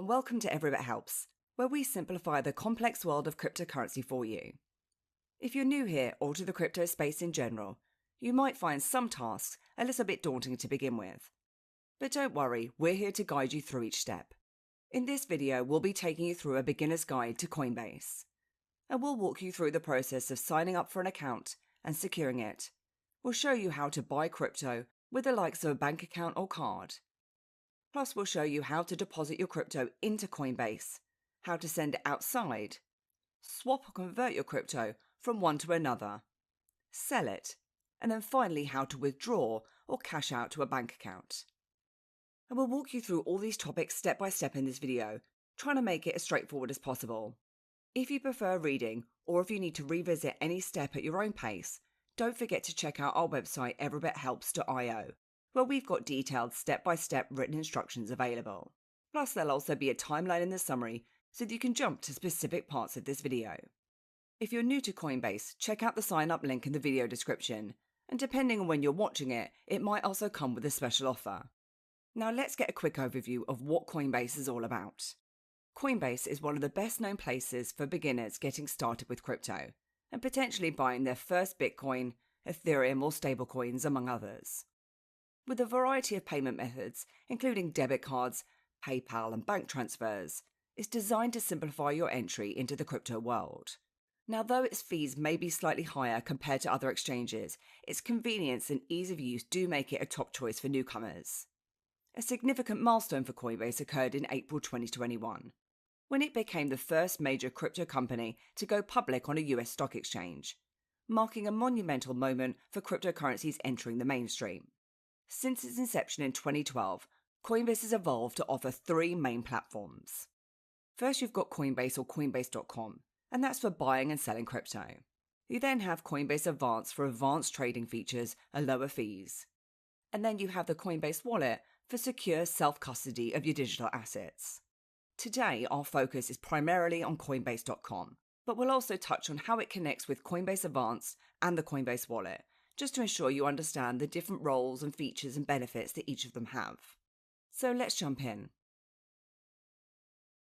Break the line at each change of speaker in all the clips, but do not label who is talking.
and welcome to Every Bit Helps, where we simplify the complex world of cryptocurrency for you. If you're new here or to the crypto space in general, you might find some tasks a little bit daunting to begin with. But don't worry, we're here to guide you through each step. In this video, we'll be taking you through a beginner's guide to Coinbase, and we'll walk you through the process of signing up for an account and securing it. We'll show you how to buy crypto with the likes of a bank account or card. Plus, we'll show you how to deposit your crypto into Coinbase, how to send it outside, swap or convert your crypto from one to another, sell it, and then finally how to withdraw or cash out to a bank account. And we'll walk you through all these topics step by step in this video, trying to make it as straightforward as possible. If you prefer reading, or if you need to revisit any step at your own pace, don't forget to check out our website everybithelps.io, where we've got detailed step-by-step written instructions available. Plus, there'll also be a timeline in the summary so that you can jump to specific parts of this video. If you're new to Coinbase, check out the sign-up link in the video description, and depending on when you're watching it, it might also come with a special offer. Now let's get a quick overview of what Coinbase is all about. Coinbase is one of the best-known places for beginners getting started with crypto, and potentially buying their first Bitcoin, Ethereum or stablecoins, among others. With a variety of payment methods, including debit cards, PayPal and bank transfers, it's designed to simplify your entry into the crypto world. Now, though its fees may be slightly higher compared to other exchanges, its convenience and ease of use do make it a top choice for newcomers. A significant milestone for Coinbase occurred in April 2021, when it became the first major crypto company to go public on a US stock exchange, marking a monumental moment for cryptocurrencies entering the mainstream. Since its inception in 2012, Coinbase has evolved to offer three main platforms. First, you've got Coinbase or Coinbase.com, and that's for buying and selling crypto. You then have Coinbase Advanced for advanced trading features and lower fees. And then you have the Coinbase Wallet for secure self-custody of your digital assets. Today, our focus is primarily on Coinbase.com, but we'll also touch on how it connects with Coinbase Advanced and the Coinbase Wallet, just to ensure you understand the different roles and features and benefits that each of them have. So let's jump in.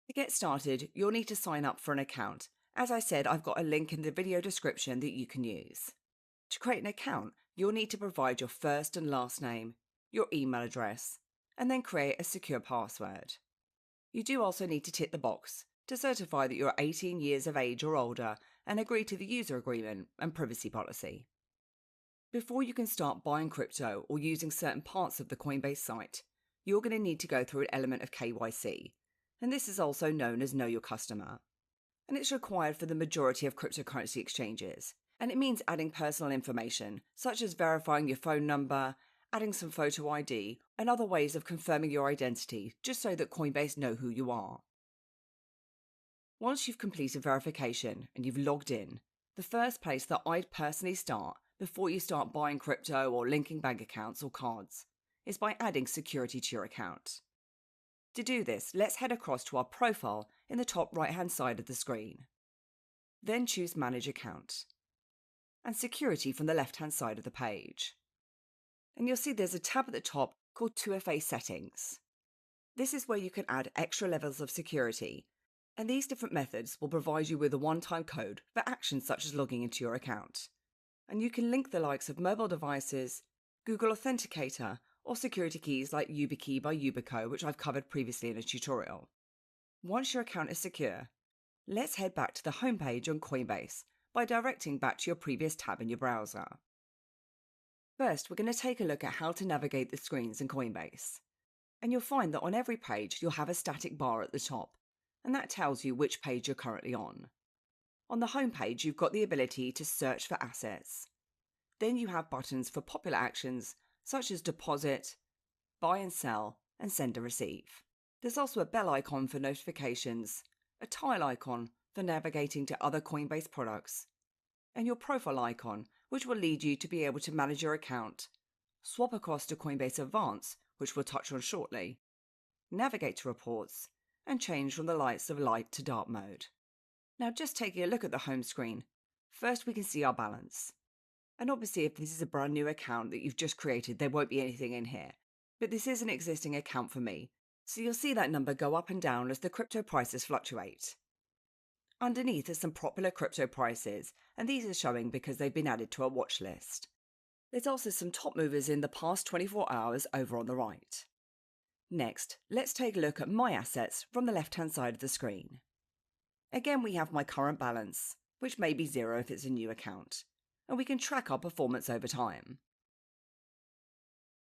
To get started, you'll need to sign up for an account. As I said, I've got a link in the video description that you can use. To create an account, you'll need to provide your first and last name, your email address, and then create a secure password. You do also need to tick the box to certify that you're 18 years of age or older and agree to the user agreement and privacy policy. Before you can start buying crypto or using certain parts of the Coinbase site, you're going to need to go through an element of KYC, and this is also known as Know Your Customer. And it's required for the majority of cryptocurrency exchanges, and it means adding personal information, such as verifying your phone number, adding some photo ID, and other ways of confirming your identity, just so that Coinbase know who you are. Once you've completed verification and you've logged in, the first place that I'd personally start before you start buying crypto or linking bank accounts or cards is by adding security to your account. To do this, let's head across to our profile in the top right-hand side of the screen. Then choose Manage Account and Security from the left-hand side of the page. And you'll see there's a tab at the top called 2FA Settings. This is where you can add extra levels of security, and these different methods will provide you with a one-time code for actions such as logging into your account. And you can link the likes of mobile devices, Google Authenticator, or security keys like YubiKey by Yubico, which I've covered previously in a tutorial. Once your account is secure, let's head back to the homepage on Coinbase by directing back to your previous tab in your browser. First, we're going to take a look at how to navigate the screens in Coinbase. And you'll find that on every page, you'll have a static bar at the top, and that tells you which page you're currently on. On the home page, you've got the ability to search for assets. Then you have buttons for popular actions such as deposit, buy and sell, and send and receive. There's also a bell icon for notifications, a tile icon for navigating to other Coinbase products, and your profile icon, which will lead you to be able to manage your account, swap across to Coinbase Advanced, which we'll touch on shortly, navigate to reports, and change from the lights of light to dark mode. Now, just taking a look at the home screen, first we can see our balance. And obviously, if this is a brand new account that you've just created, there won't be anything in here. But this is an existing account for me, So you'll see that number go up and down as the crypto prices fluctuate. Underneath are some popular crypto prices, and these are showing because they've been added to a watch list. There's also some top movers in the past 24 hours over on the right. Next, let's take a look at my assets from the left-hand side of the screen. Again, we have my current balance, which may be zero if it's a new account, and we can track our performance over time.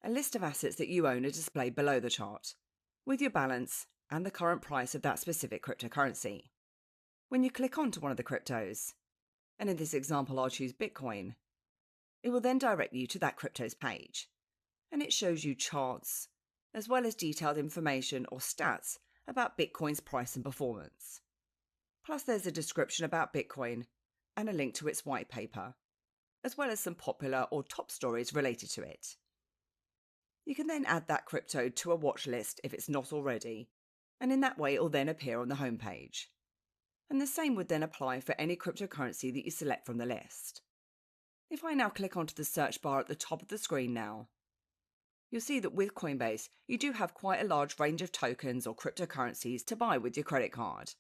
A list of assets that you own are displayed below the chart, with your balance and the current price of that specific cryptocurrency. When you click onto one of the cryptos, and in this example I'll choose Bitcoin, it will then direct you to that crypto's page, and it shows you charts, as well as detailed information or stats about Bitcoin's price and performance. Plus there's a description about Bitcoin and a link to its white paper, as well as some popular or top stories related to it. You can then add that crypto to a watch list if it's not already, and in that way it will then appear on the homepage. And the same would then apply for any cryptocurrency that you select from the list. If I now click onto the search bar at the top of the screen now, you'll see that with Coinbase, you do have quite a large range of tokens or cryptocurrencies to buy with your credit card.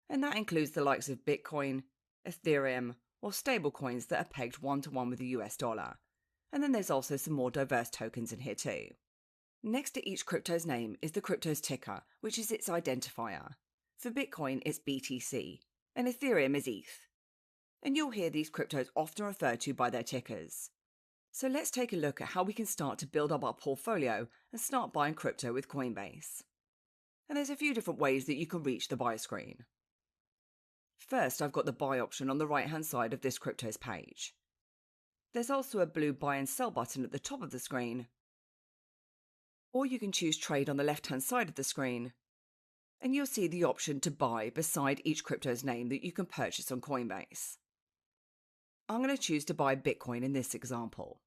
And that includes the likes of Bitcoin, Ethereum, or stablecoins that are pegged one-to-one with the US dollar. And then there's also some more diverse tokens in here too. Next to each crypto's name is the crypto's ticker, which is its identifier. For Bitcoin, it's BTC, and Ethereum is ETH. And you'll hear these cryptos often referred to by their tickers. So let's take a look at how we can start to build up our portfolio and start buying crypto with Coinbase. And there's a few different ways that you can reach the buy screen. First, I've got the buy option on the right-hand side of this crypto's page. There's also a blue buy and sell button at the top of the screen. Or you can choose trade on the left-hand side of the screen, and you'll see the option to buy beside each crypto's name that you can purchase on Coinbase. I'm going to choose to buy Bitcoin in this example.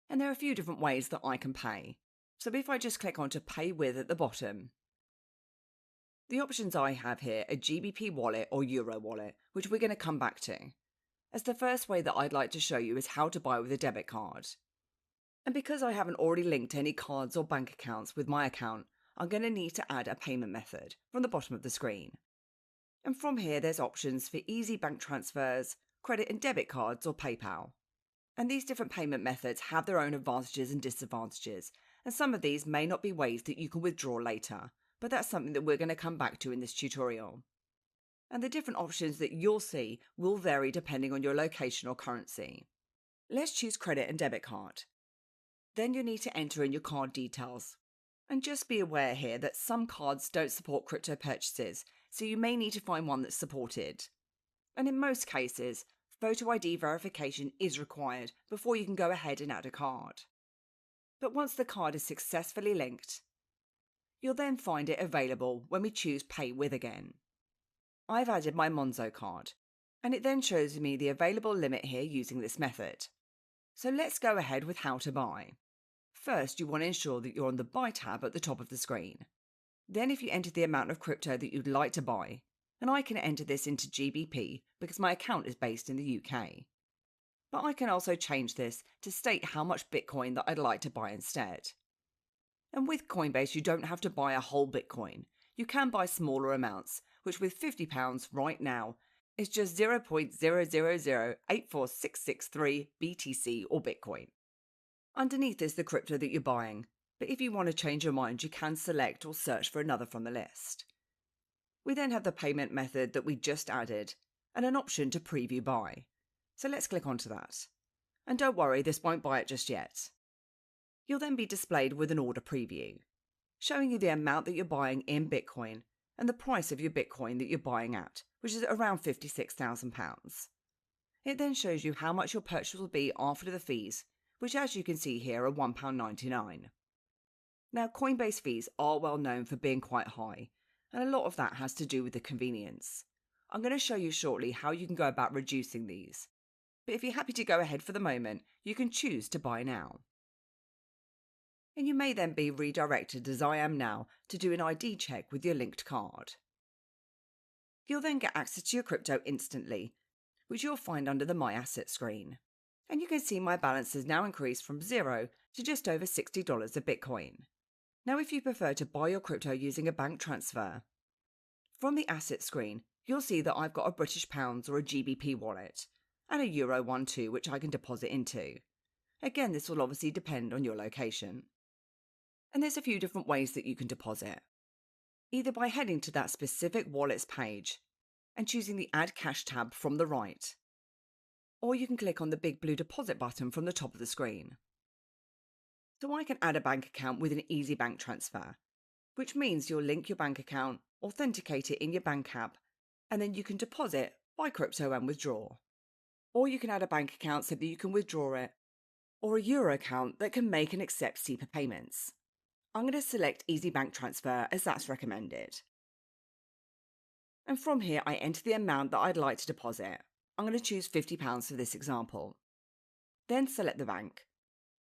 And there are a few different ways that I can pay. So if I just click onto Pay With at the bottom, the options I have here are GBP wallet or Euro wallet, which we're going to come back to, as the first way that I'd like to show you is how to buy with a debit card. And because I haven't already linked any cards or bank accounts with my account, I'm going to need to add a payment method from the bottom of the screen. And from here there's options for easy bank transfers, credit and debit cards or PayPal. And these different payment methods have their own advantages and disadvantages, and some of these may not be ways that you can withdraw later, but that's something that we're going to come back to in this tutorial. And the different options that you'll see will vary depending on your location or currency. Let's choose credit and debit card. Then you'll need to enter in your card details. And just be aware here that some cards don't support crypto purchases, so you may need to find one that's supported. And in most cases, photo ID verification is required before you can go ahead and add a card. But once the card is successfully linked, you'll then find it available when we choose Pay With again. I've added my Monzo card, and it then shows me the available limit here using this method. So let's go ahead with how to buy. First, you want to ensure that you're on the Buy tab at the top of the screen. Then if you enter the amount of crypto that you'd like to buy, and I can enter this into GBP because my account is based in the UK. But I can also change this to state how much Bitcoin that I'd like to buy instead. And with Coinbase, you don't have to buy a whole Bitcoin. You can buy smaller amounts, which with £50 right now is just 0.000084663 BTC or Bitcoin. Underneath is the crypto that you're buying, but if you want to change your mind, you can select or search for another from the list. We then have the payment method that we just added, and an option to preview buy. So let's click onto that. And don't worry, this won't buy it just yet. You'll then be displayed with an order preview, showing you the amount that you're buying in Bitcoin and the price of your Bitcoin that you're buying at, which is around £56,000. It then shows you how much your purchase will be after the fees, which as you can see here are £1.99. Now Coinbase fees are well known for being quite high, and a lot of that has to do with the convenience. I'm going to show you shortly how you can go about reducing these, but if you're happy to go ahead for the moment, you can choose to buy now. And you may then be redirected, as I am now, to do an ID check with your linked card. You'll then get access to your crypto instantly, which you'll find under the My Assets screen. And you can see my balance has now increased from 0 to just over $60 of Bitcoin. Now, if you prefer to buy your crypto using a bank transfer, from the assets screen, you'll see that I've got a British pounds or a GBP wallet and a Euro one too, which I can deposit into. Again, this will obviously depend on your location. And there's a few different ways that you can deposit. Either by heading to that specific wallet's page and choosing the Add Cash tab from the right, or you can click on the big blue deposit button from the top of the screen. So I can add a bank account with an easy bank transfer, which means you'll link your bank account, authenticate it in your bank app, and then you can deposit, buy crypto and withdraw. Or you can add a bank account so that you can withdraw it, or a Euro account that can make and accept SEPA payments. I'm going to select Easy Bank Transfer as that's recommended. And from here, I enter the amount that I'd like to deposit. I'm going to choose £50 for this example. Then select the bank.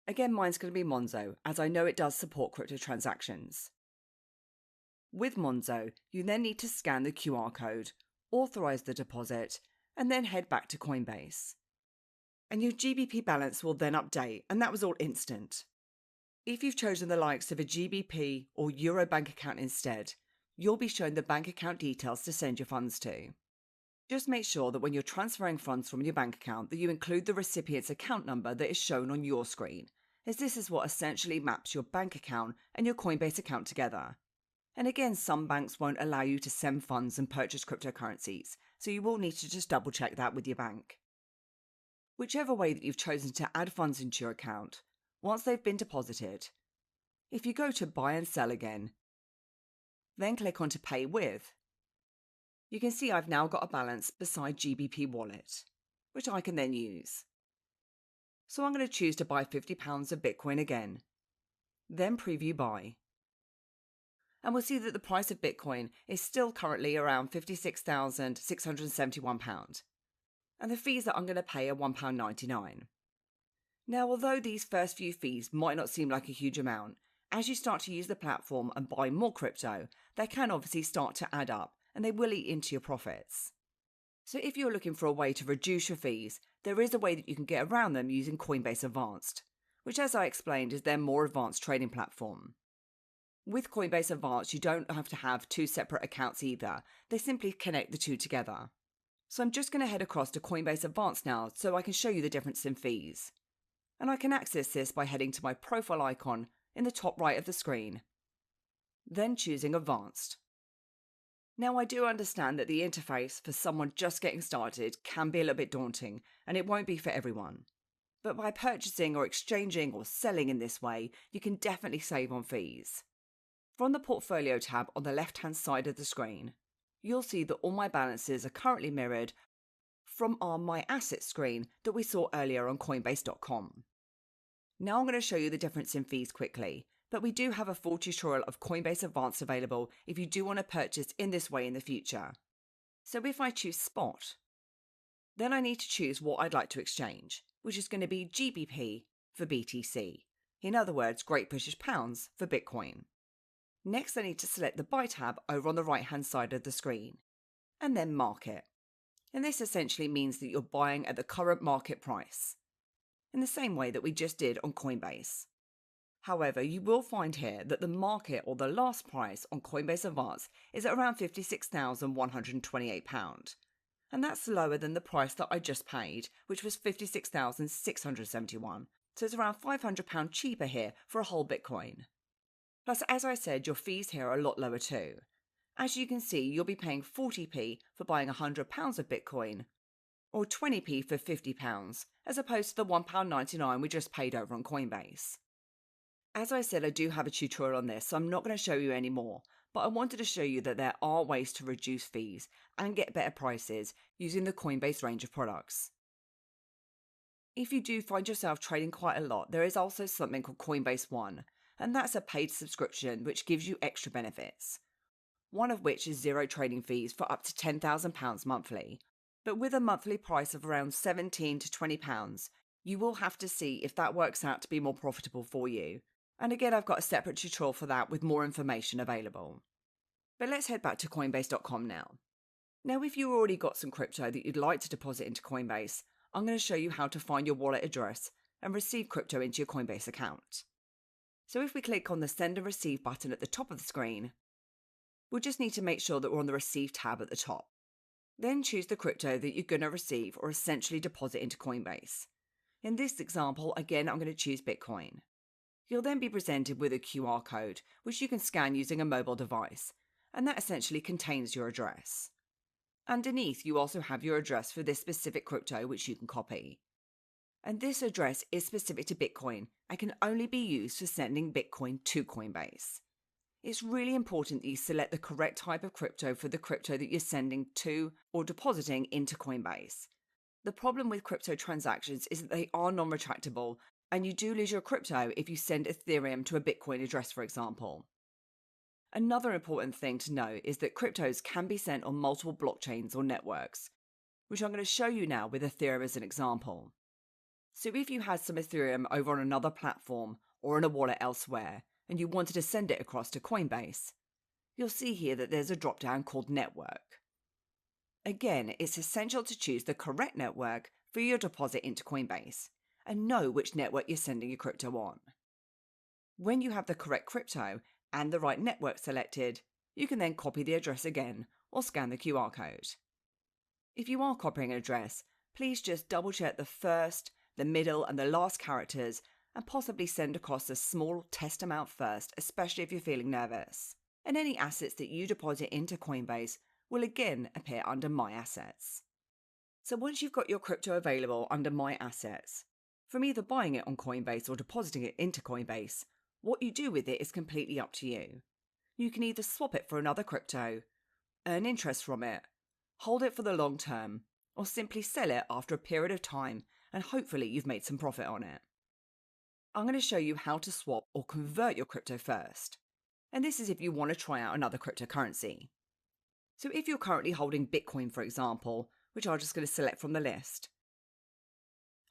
Again, mine's going to be Monzo, as I know it does support crypto transactions. With Monzo, you then need to scan the QR code, authorize the deposit, and then head back to Coinbase. And your GBP balance will then update, and that was all instant. If you've chosen the likes of a GBP or Euro bank account instead, you'll be shown the bank account details to send your funds to. Just make sure that when you're transferring funds from your bank account that you include the recipient's account number that is shown on your screen, as this is what essentially maps your bank account and your Coinbase account together. And again, some banks won't allow you to send funds and purchase cryptocurrencies, so you will need to just double check that with your bank. Whichever way that you've chosen to add funds into your account, once they've been deposited, if you go to Buy and Sell again, then click on to Pay With, you can see I've now got a balance beside GBP Wallet, which I can then use. So I'm going to choose to buy £50 of Bitcoin again, then Preview Buy. And we'll see that the price of Bitcoin is still currently around £56,671. And the fees that I'm going to pay are £1.99. Now, although these first few fees might not seem like a huge amount, as you start to use the platform and buy more crypto, they can obviously start to add up and they will eat into your profits. So if you're looking for a way to reduce your fees, there is a way that you can get around them using Coinbase Advanced, which, as I explained, is their more advanced trading platform. With Coinbase Advanced, you don't have to have two separate accounts either. They simply connect the two together. So I'm just going to head across to Coinbase Advanced now so I can show you the difference in fees. And I can access this by heading to my profile icon in the top right of the screen, then choosing Advanced. Now, I do understand that the interface for someone just getting started can be a little bit daunting, and it won't be for everyone. But by purchasing or exchanging or selling in this way, you can definitely save on fees. From the Portfolio tab on the left-hand side of the screen, you'll see that all my balances are currently mirrored from our My Assets screen that we saw earlier on Coinbase.com. Now I'm going to show you the difference in fees quickly, but we do have a full tutorial of Coinbase Advanced available if you do want to purchase in this way in the future. So if I choose Spot, then I need to choose what I'd like to exchange, which is going to be GBP for BTC. In other words, Great British Pounds for Bitcoin. Next, I need to select the Buy tab over on the right-hand side of the screen, and then Market. And this essentially means that you're buying at the current market price, in the same way that we just did on Coinbase. However, you will find here that the market or the last price on Coinbase Advanced is at around £56,128. And that's lower than the price that I just paid, which was £56,671. So it's around £500 cheaper here for a whole Bitcoin. Plus, as I said, your fees here are a lot lower too. As you can see, you'll be paying 40p for buying £100 of Bitcoin, or 20p for £50, as opposed to the £1.99 we just paid over on Coinbase. As I said, I do have a tutorial on this, so I'm not going to show you any more, but I wanted to show you that there are ways to reduce fees and get better prices using the Coinbase range of products. If you do find yourself trading quite a lot, there is also something called Coinbase One, and that's a paid subscription which gives you extra benefits. One of which is zero trading fees for up to £10,000 monthly. But with a monthly price of around £17 to £20, you will have to see if that works out to be more profitable for you. And again, I've got a separate tutorial for that with more information available. But let's head back to Coinbase.com now. Now, if you've already got some crypto that you'd like to deposit into Coinbase, I'm going to show you how to find your wallet address and receive crypto into your Coinbase account. So if we click on the Send and Receive button at the top of the screen, we'll just need to make sure that we're on the Receive tab at the top. Then choose the crypto that you're going to receive or essentially deposit into Coinbase. In this example, again, I'm going to choose Bitcoin. You'll then be presented with a QR code, which you can scan using a mobile device, and that essentially contains your address. Underneath, you also have your address for this specific crypto, which you can copy. And this address is specific to Bitcoin and can only be used for sending Bitcoin to Coinbase. It's really important that you select the correct type of crypto for the crypto that you're sending to or depositing into Coinbase. The problem with crypto transactions is that they are non-retractable, and you do lose your crypto if you send Ethereum to a Bitcoin address, for example. Another important thing to know is that cryptos can be sent on multiple blockchains or networks, which I'm going to show you now with Ethereum as an example. So if you had some Ethereum over on another platform or in a wallet elsewhere, and you wanted to send it across to Coinbase, you'll see here that there's a drop-down called Network. Again, it's essential to choose the correct network for your deposit into Coinbase and know which network you're sending your crypto on. When you have the correct crypto and the right network selected, you can then copy the address again or scan the QR code. If you are copying an address, please just double-check the first, the middle, and the last characters and possibly send across a small test amount first, especially if you're feeling nervous. And any assets that you deposit into Coinbase will again appear under My Assets. So once you've got your crypto available under My Assets, from either buying it on Coinbase or depositing it into Coinbase, what you do with it is completely up to you. You can either swap it for another crypto, earn interest from it, hold it for the long term, or simply sell it after a period of time and hopefully you've made some profit on it. I'm going to show you how to swap or convert your crypto first. And this is if you want to try out another cryptocurrency. So if you're currently holding Bitcoin, for example, which I'm just going to select from the list,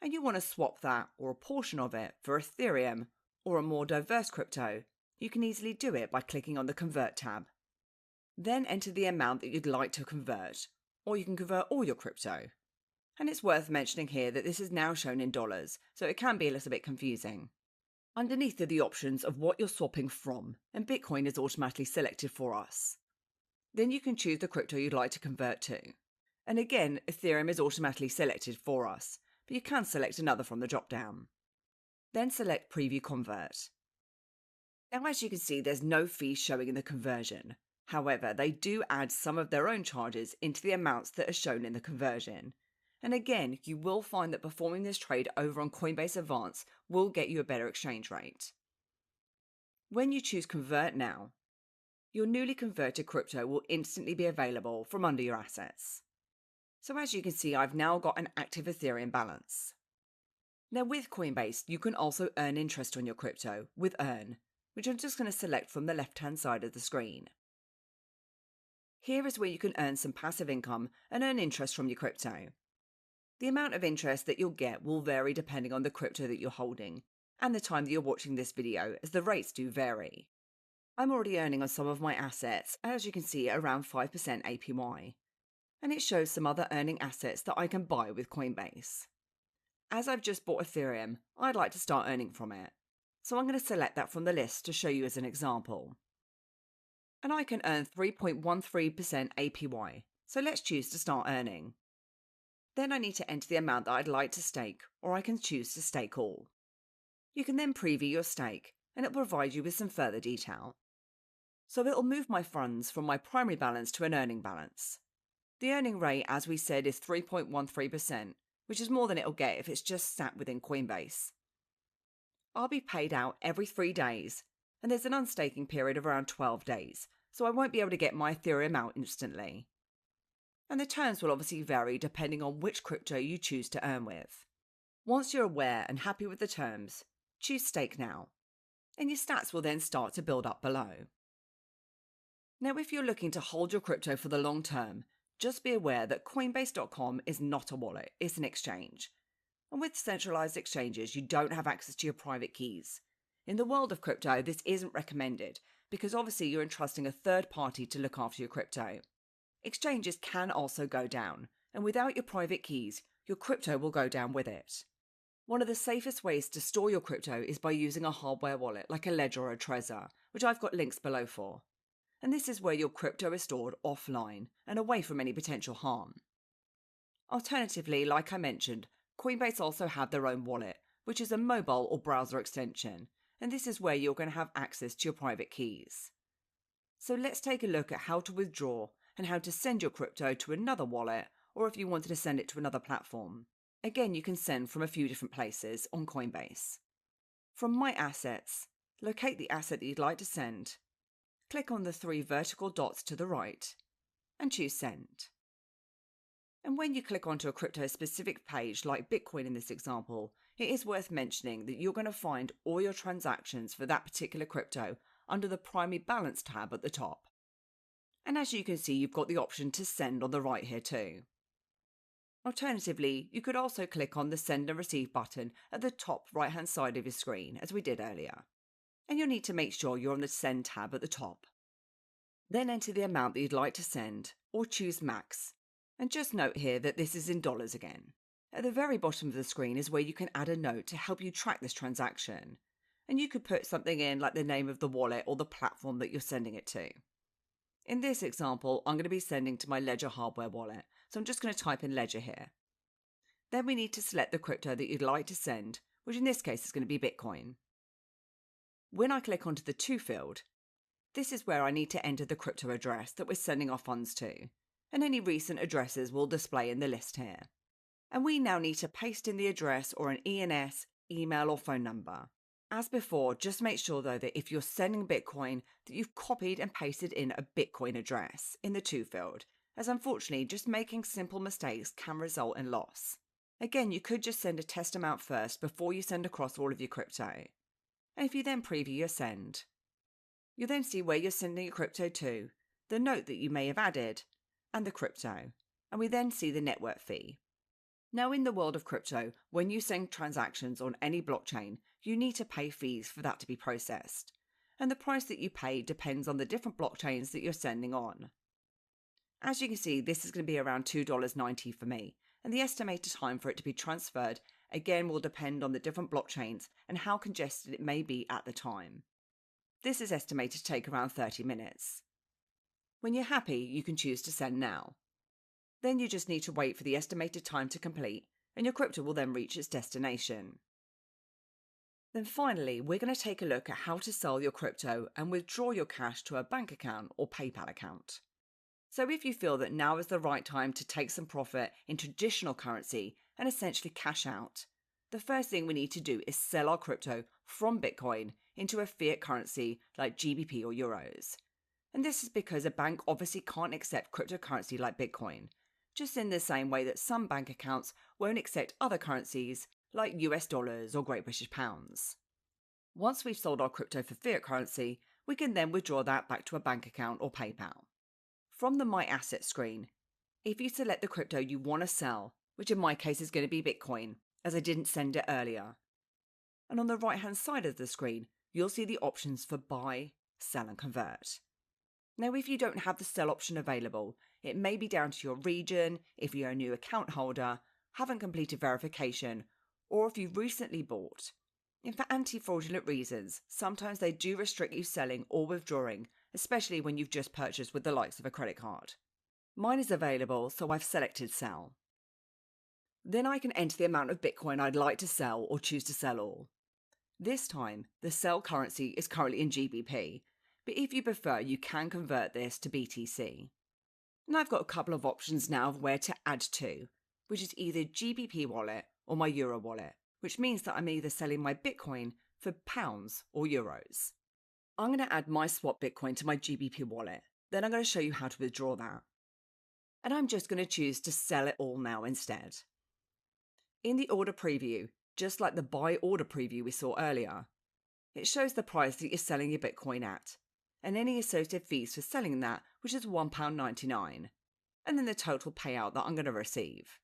and you want to swap that or a portion of it for Ethereum or a more diverse crypto, you can easily do it by clicking on the Convert tab. Then enter the amount that you'd like to convert, or you can convert all your crypto. And it's worth mentioning here that this is now shown in dollars, so it can be a little bit confusing. Underneath are the options of what you're swapping from, and Bitcoin is automatically selected for us. Then you can choose the crypto you'd like to convert to. And again, Ethereum is automatically selected for us, but you can select another from the drop-down. Then select Preview Convert. Now as you can see, there's no fee showing in the conversion. However, they do add some of their own charges into the amounts that are shown in the conversion. And again, you will find that performing this trade over on Coinbase Advance will get you a better exchange rate. When you choose Convert Now, your newly converted crypto will instantly be available from under your assets. So as you can see, I've now got an active Ethereum balance. Now with Coinbase, you can also earn interest on your crypto with Earn, which I'm just going to select from the left-hand side of the screen. Here is where you can earn some passive income and earn interest from your crypto. The amount of interest that you'll get will vary depending on the crypto that you're holding and the time that you're watching this video, as the rates do vary. I'm already earning on some of my assets, as you can see, around 5% APY. And it shows some other earning assets that I can buy with Coinbase. As I've just bought Ethereum, I'd like to start earning from it. So I'm going to select that from the list to show you as an example. And I can earn 3.13% APY, so let's choose to start earning. Then I need to enter the amount that I'd like to stake, or I can choose to stake all. You can then preview your stake, and it'll provide you with some further detail. So it'll move my funds from my primary balance to an earning balance. The earning rate, as we said, is 3.13%, which is more than it'll get if it's just sat within Coinbase. I'll be paid out every 3 days, and there's an unstaking period of around 12 days, so I won't be able to get my Ethereum out instantly. And the terms will obviously vary depending on which crypto you choose to earn with. Once you're aware and happy with the terms, choose Stake Now, and your stats will then start to build up below. Now if you're looking to hold your crypto for the long term, just be aware that Coinbase.com is not a wallet, it's an exchange. And with centralized exchanges, you don't have access to your private keys. In the world of crypto, this isn't recommended because obviously you're entrusting a third party to look after your crypto. Exchanges can also go down, and without your private keys, your crypto will go down with it. One of the safest ways to store your crypto is by using a hardware wallet like a Ledger or a Trezor, which I've got links below for. And this is where your crypto is stored offline and away from any potential harm. Alternatively, like I mentioned, Coinbase also have their own wallet, which is a mobile or browser extension, and this is where you're going to have access to your private keys. So let's take a look at how to withdraw and how to send your crypto to another wallet, or if you wanted to send it to another platform. Again, you can send from a few different places on Coinbase. From My Assets, locate the asset that you'd like to send, click on the 3 vertical dots to the right, and choose Send. And when you click onto a crypto-specific page like Bitcoin in this example, it is worth mentioning that you're going to find all your transactions for that particular crypto under the Primary Balance tab at the top. And as you can see, you've got the option to send on the right here too. Alternatively, you could also click on the Send and Receive button at the top right-hand side of your screen, as we did earlier. And you'll need to make sure you're on the Send tab at the top. Then enter the amount that you'd like to send, or choose Max. And just note here that this is in dollars again. At the very bottom of the screen is where you can add a note to help you track this transaction. And you could put something in like the name of the wallet or the platform that you're sending it to. In this example, I'm going to be sending to my Ledger hardware wallet, so I'm just going to type in Ledger here. Then we need to select the crypto that you'd like to send, which in this case is going to be Bitcoin. When I click onto the To field, this is where I need to enter the crypto address that we're sending our funds to, and any recent addresses will display in the list here. And we now need to paste in the address or an ENS, email or phone number. As before, just make sure though that if you're sending Bitcoin that you've copied and pasted in a Bitcoin address in the To field, as unfortunately just making simple mistakes can result in loss. Again, you could just send a test amount first before you send across all of your crypto. And if you then preview your send, you'll then see where you're sending your crypto to, the note that you may have added, and the crypto. And we then see the network fee. Now in the world of crypto, when you send transactions on any blockchain, you need to pay fees for that to be processed. And the price that you pay depends on the different blockchains that you're sending on. As you can see, this is going to be around $2.90 for me, and the estimated time for it to be transferred again will depend on the different blockchains and how congested it may be at the time. This is estimated to take around 30 minutes. When you're happy, you can choose to send now. Then you just need to wait for the estimated time to complete, and your crypto will then reach its destination. Then finally, we're going to take a look at how to sell your crypto and withdraw your cash to a bank account or PayPal account. So if you feel that now is the right time to take some profit in traditional currency and essentially cash out, the first thing we need to do is sell our crypto from Bitcoin into a fiat currency like GBP or euros. And this is because a bank obviously can't accept cryptocurrency like Bitcoin, just in the same way that some bank accounts won't accept other currencies like US dollars or Great British pounds. Once we've sold our crypto for fiat currency, we can then withdraw that back to a bank account or PayPal. From the My Assets screen, if you select the crypto you want to sell, which in my case is going to be Bitcoin, as I didn't send it earlier, and on the right hand side of the screen, you'll see the options for buy, sell and convert. Now, if you don't have the sell option available, it may be down to your region, if you're a new account holder, haven't completed verification, or if you've recently bought. And for anti-fraudulent reasons, sometimes they do restrict you selling or withdrawing, especially when you've just purchased with the likes of a credit card. Mine is available, so I've selected sell. Then I can enter the amount of Bitcoin I'd like to sell or choose to sell all. This time, the sell currency is currently in GBP, but if you prefer, you can convert this to BTC. And I've got a couple of options now of where to add to, which is either GBP wallet or my Euro wallet, which means that I'm either selling my Bitcoin for pounds or euros. I'm going to add my swap Bitcoin to my GBP wallet, then I'm going to show you how to withdraw that. And I'm just going to choose to sell it all now instead. In the order preview, just like the buy order preview we saw earlier, it shows the price that you're selling your Bitcoin at, and any associated fees for selling that, which is £1.99, and then the total payout that I'm going to receive.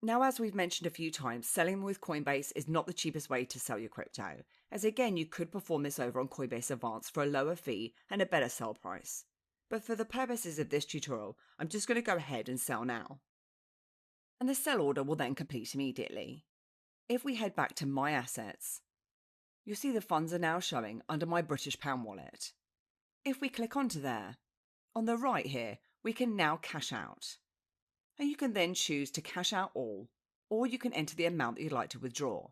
Now, as we've mentioned a few times, selling with Coinbase is not the cheapest way to sell your crypto, as again you could perform this over on Coinbase Advanced for a lower fee and a better sell price. But for the purposes of this tutorial, I'm just going to go ahead and sell now. And the sell order will then complete immediately. If we head back to My Assets, you'll see the funds are now showing under my British Pound wallet. If we click onto there, on the right here, we can now cash out. And you can then choose to cash out all, or you can enter the amount that you'd like to withdraw.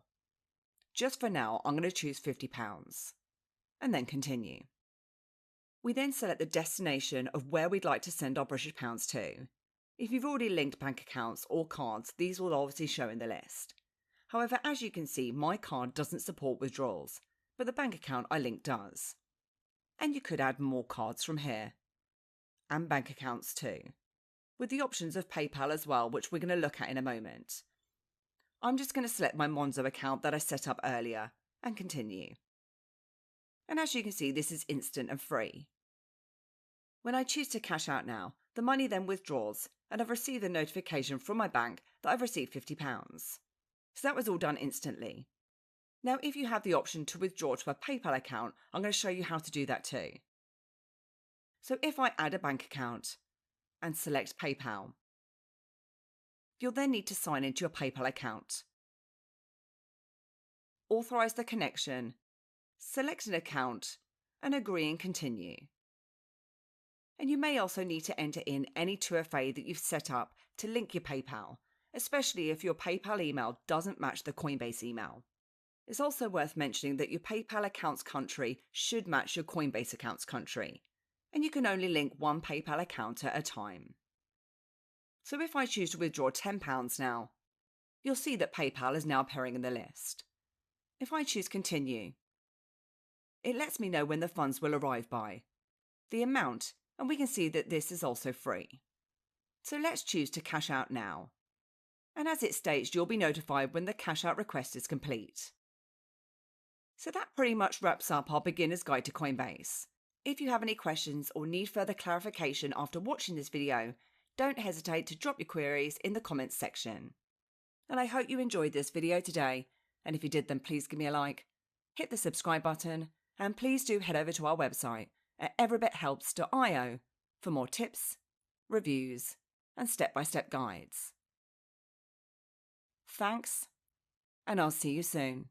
Just for now, I'm going to choose £50, and then continue. We then select the destination of where we'd like to send our British pounds to. If you've already linked bank accounts or cards, these will obviously show in the list. However, as you can see, my card doesn't support withdrawals, but the bank account I linked does. And you could add more cards from here, and bank accounts too, with the options of PayPal as well, which we're going to look at in a moment. I'm just going to select my Monzo account that I set up earlier and continue. And as you can see, this is instant and free. When I choose to cash out now, the money then withdraws, and I've received a notification from my bank that I've received £50. So that was all done instantly. Now, if you have the option to withdraw to a PayPal account, I'm going to show you how to do that too. So if I add a bank account and select PayPal, you'll then need to sign into your PayPal account. Authorise the connection, select an account, and agree and continue. And you may also need to enter in any 2FA that you've set up to link your PayPal, especially if your PayPal email doesn't match the Coinbase email. It's also worth mentioning that your PayPal account's country should match your Coinbase account's country, and you can only link one PayPal account at a time. So if I choose to withdraw £10 now, you'll see that PayPal is now appearing in the list. If I choose continue, it lets me know when the funds will arrive by, the amount, and we can see that this is also free. So let's choose to cash out now. And as it states, you'll be notified when the cash out request is complete. So that pretty much wraps up our beginner's guide to Coinbase. If you have any questions or need further clarification after watching this video, don't hesitate to drop your queries in the comments section. And I hope you enjoyed this video today, and if you did, then please give me a like, hit the subscribe button, and please do head over to our website at everybithelps.io for more tips, reviews, and step-by-step guides. Thanks, and I'll see you soon.